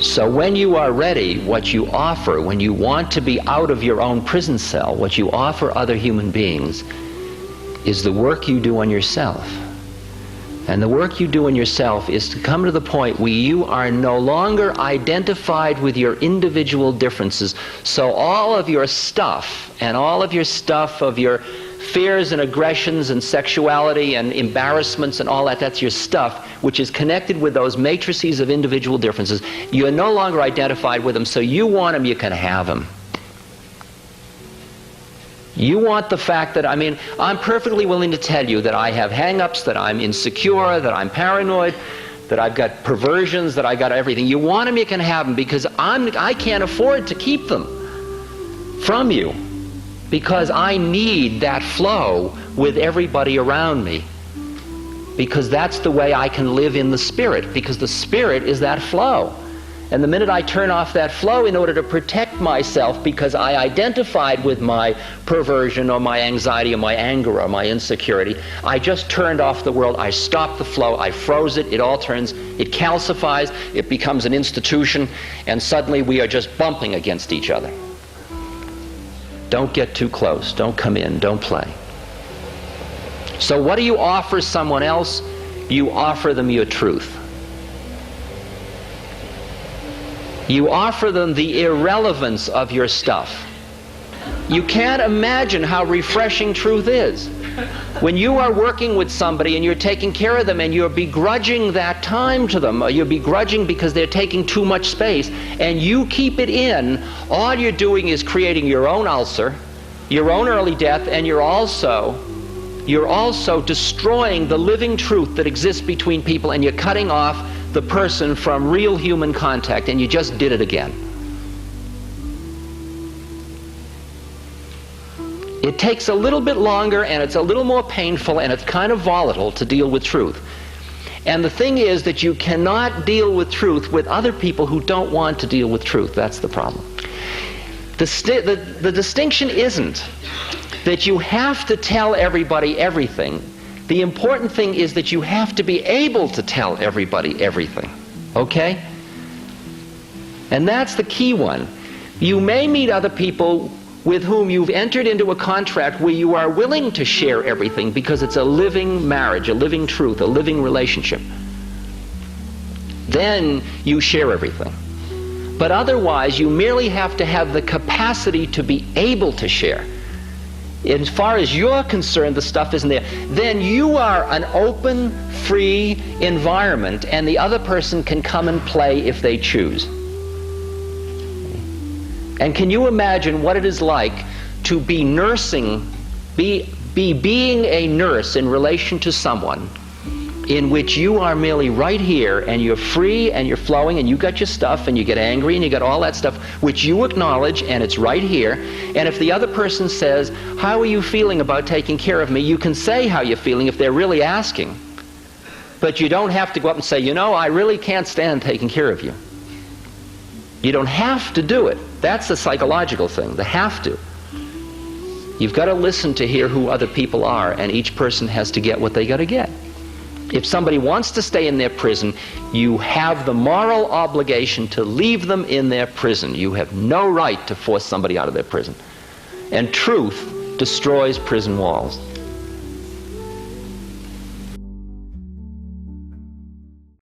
So when you are ready, what you offer, when you want to be out of your own prison cell, what you offer other human beings is the work you do on yourself. And the work you do on yourself is to come to the point where you are no longer identified with your individual differences. So all of your stuff, and all of your stuff of your fears and aggressions and sexuality and embarrassments and all that, that's your stuff, which is connected with those matrices of individual differences. You're no longer identified with them, so you want them, you can have them. You want the fact that, I'm perfectly willing to tell you that I have hang-ups, that I'm insecure, that I'm paranoid, that I've got perversions, that I've got everything. You want them, you can have them, because I can't afford to keep them from you, because I need that flow with everybody around me, because that's the way I can live in the Spirit, because the Spirit is that flow. And the minute I turn off that flow in order to protect myself because I identified with my perversion or my anxiety or my anger or my insecurity, I just turned off the world, I stopped the flow, I froze it, it calcifies, it becomes an institution, and suddenly we are just bumping against each other. Don't get too close, don't come in, don't play. So what do you offer someone else? You offer them your truth. You offer them the irrelevance of your stuff. You can't imagine how refreshing truth is. When you are working with somebody and you're taking care of them and you're begrudging that time to them, or you're begrudging because they're taking too much space, and you keep it in, all you're doing is creating your own ulcer, your own early death, and you're also destroying the living truth that exists between people, and you're cutting off the person from real human contact, and you just did it again. It takes a little bit longer, and it's a little more painful, and it's kind of volatile to deal with truth. And the thing is that you cannot deal with truth with other people who don't want to deal with truth. That's the problem. The distinction isn't that you have to tell everybody everything. The important thing is that you have to be able to tell everybody everything. Okay? And that's the key one. You may meet other people with whom you've entered into a contract where you are willing to share everything because it's a living marriage, a living truth, a living relationship. Then you share everything. But otherwise, you merely have to have the capacity to be able to share. As far as you're concerned, the stuff isn't there. Then you are an open, free environment, and the other person can come and play if they choose. And can you imagine what it is like to be nursing, being a nurse in relation to someone in which you are merely right here, and you're free and you're flowing, and you got your stuff, and you get angry and you got all that stuff which you acknowledge, and it's right here. And if the other person says, how are you feeling about taking care of me, you can say how you're feeling if they're really asking. But you don't have to go up and say, you know, I really can't stand taking care of you. You don't have to do it. That's the psychological thing, the have to. You've got to listen to hear who other people are, and each person has to get what they got to get. If somebody wants to stay in their prison, you have the moral obligation to leave them in their prison. You have no right to force somebody out of their prison. And truth destroys prison walls.